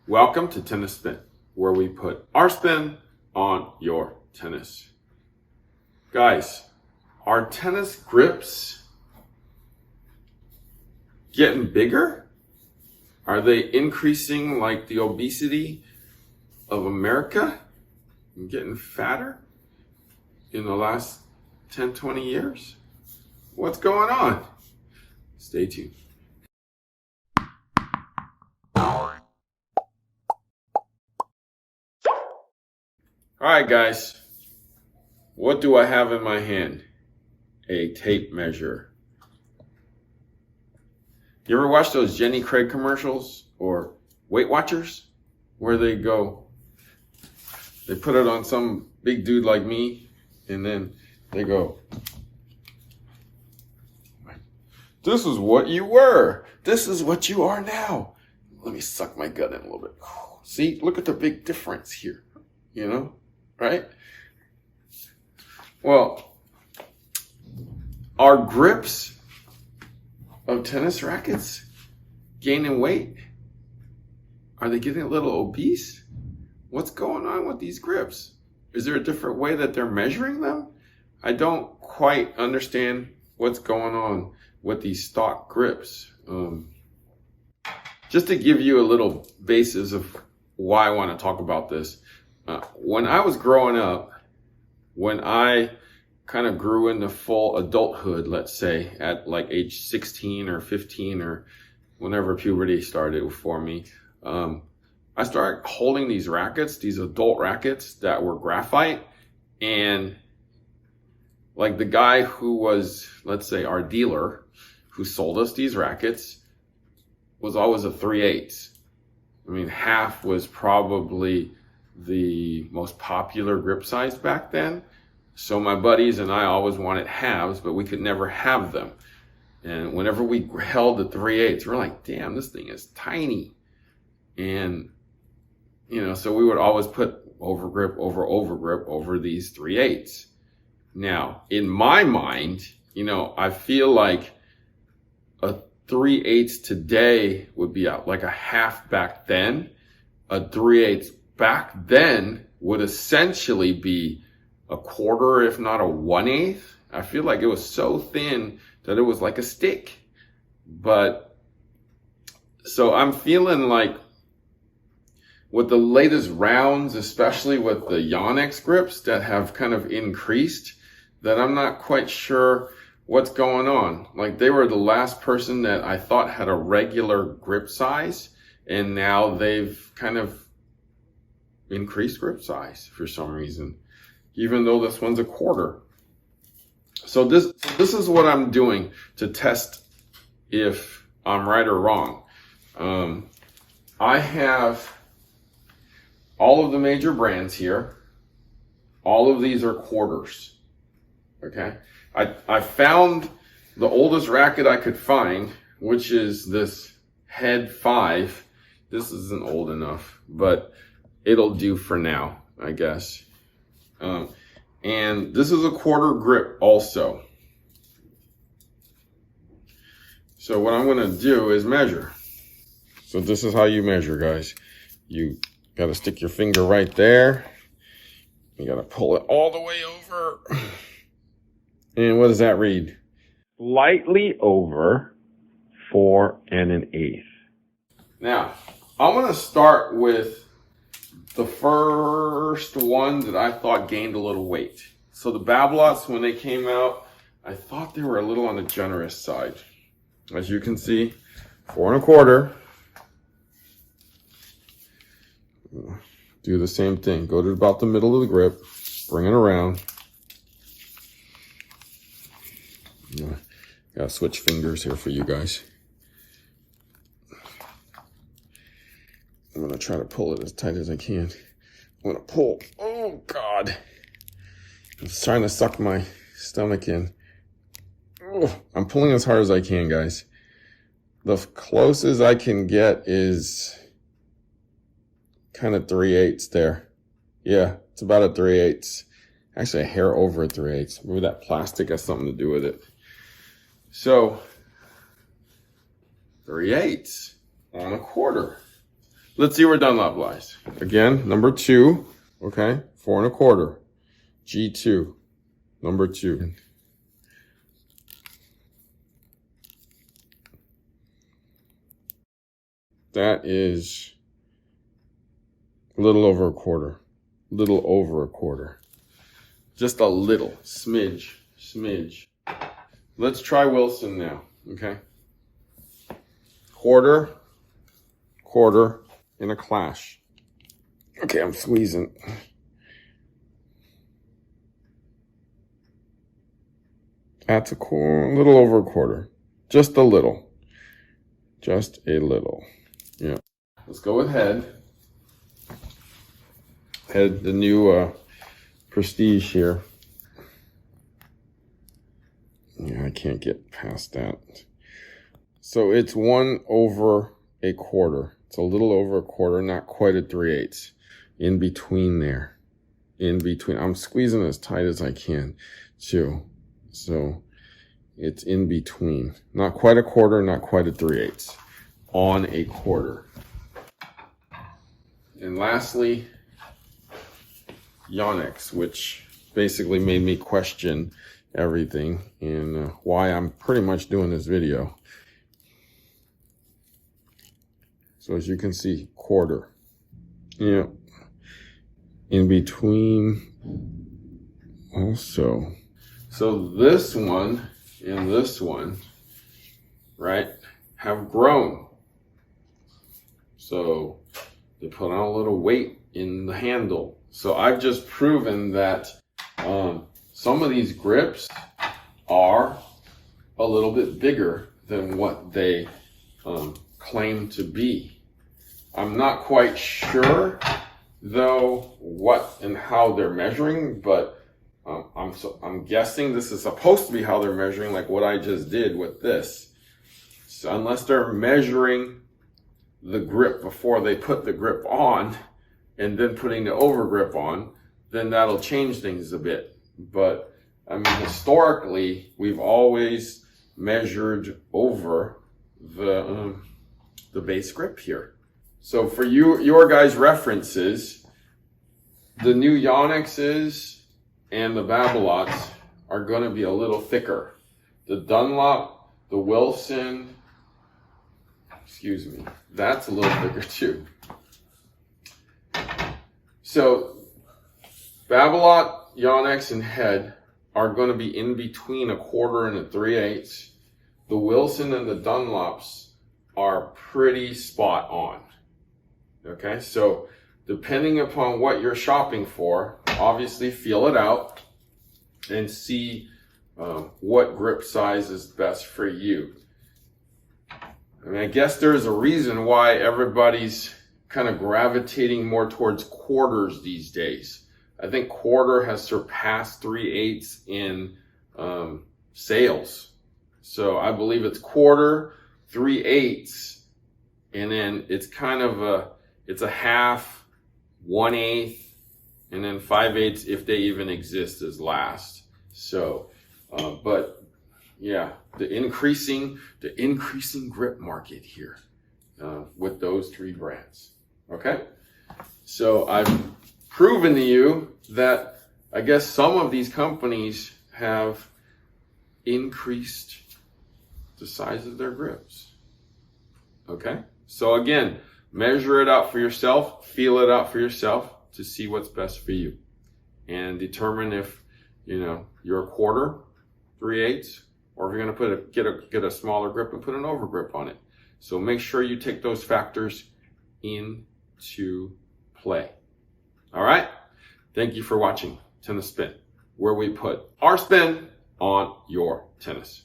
Welcome to Tennis Spin, where we put our spin on your tennis. Guys, are tennis grips getting bigger? Are they increasing like the obesity of America and getting fatter in the last 10, 20 years? What's going on? Stay tuned. All right, guys, what do I have in my hand? A tape measure. You ever watch those Jenny Craig commercials or Weight Watchers where they put it on some big dude like me and then they go, this is what you were. This is what you are now. Let me suck my gut in a little bit. See, look at the big difference here, right? Well, are grips of tennis rackets gaining weight? Are they getting a little obese? What's going on with these grips? Is there a different way that they're measuring them? I don't quite understand what's going on with these stock grips. Just to give you a little basis of why I want to talk about this. When I was growing up, when I kind of grew into full adulthood, let's say at like age 16 or 15 or whenever puberty started for me, I started holding these rackets, these adult rackets that were graphite. And like the guy who was, let's say, our dealer who sold us these rackets was always a 3/8. I mean, half was probably the most popular grip size back then. So my buddies and I always wanted halves, but we could never have them. And whenever we held the 3/8, we're like, damn, this thing is tiny. And, so we would always put overgrip over these 3/8. Now, in my mind, I feel like a 3/8 today would be like a half back then. A 3/8 back then would essentially be a quarter, if not a 1/8. I feel like it was so thin that it was like a stick. But so I'm feeling like with the latest rounds, especially with the Yonex grips that have kind of increased, that I'm not quite sure what's going on. Like they were the last person that I thought had a regular grip size, and now they've kind of increased grip size for some reason, even though this one's a quarter. So this is what I'm doing to test if I'm right or wrong. I have all of the major brands here. All of these are quarters. Okay. I found the oldest racket I could find, which is this Head 5. This isn't old enough, but it'll do for now, I guess. And this is a quarter grip also. So what I'm going to do is measure. So this is how you measure, guys. You got to stick your finger right there. You got to pull it all the way over. And what does that read? Slightly over 4 1/8. Now, I'm going to start with the first one that I thought gained a little weight. So the Babolat's, when they came out, I thought they were a little on the generous side. As you can see, 4 1/4. Do the same thing. Go to about the middle of the grip, bring it around. Gotta switch fingers here for you guys. I'm gonna try to pull it as tight as I can. I'm gonna pull. Oh God! I'm trying to suck my stomach in. Oh, I'm pulling as hard as I can, guys. The closest I can get is kind of 3/8 there. Yeah, it's about a 3/8. Actually, a hair over a 3/8. Maybe that plastic has something to do with it. So 3/8 on a quarter. Let's see where Dunlop lies. Again, number 2, okay, 4 1/4, G2, number 2. That is a little over a quarter, just a little, smidge. Let's try Wilson now, okay? Quarter in a clash. Okay, I'm squeezing. That's a little over a quarter. Just a little. Yeah. Let's go with head. Head, the new Prestige here. Yeah, I can't get past that. So it's 1 over a quarter. It's a little over a quarter, not quite a 3/8. In between there. I'm squeezing as tight as I can, too. So it's in between. Not quite a quarter, not quite a 3/8. On a quarter. And lastly, Yonex, which basically made me question everything and why I'm pretty much doing this video. So as you can see, quarter. Yeah. In between also. So this one and this one, right, have grown. So they put on a little weight in the handle. So I've just proven that some of these grips are a little bit bigger than what they claim to be. I'm not quite sure, though, what and how they're measuring, but I'm guessing this is supposed to be how they're measuring, like what I just did with this. So unless they're measuring the grip before they put the grip on and then putting the overgrip on, then that'll change things a bit. But I mean, historically, we've always measured over the base grip here. So for your guys' references, the new Yonexes and the Babolat's are going to be a little thicker. The Dunlop, the Wilson, excuse me, that's a little thicker too. So Babolat, Yonex, and head are going to be in between a quarter and a 3/8. The Wilson and the Dunlops are pretty spot on. Okay, so depending upon what you're shopping for, obviously feel it out and see what grip size is best for you. I mean, I guess there's a reason why everybody's kind of gravitating more towards quarters these days. I think quarter has surpassed 3/8 in sales. So I believe it's quarter, 3/8, and then it's kind of it's a half, 1/8, and then 5/8 if they even exist as last. So, but yeah, the increasing grip market here with those 3 brands. Okay, so I've proven to you that I guess some of these companies have increased the size of their grips. Okay, so again, measure it out for yourself, feel it out for yourself to see what's best for you, and determine if you're a quarter, 3/8, or if you're going to get a smaller grip and put an overgrip on it. So make sure you take those factors into play. All right. Thank you for watching Tennis Spin, where we put our spin on your tennis.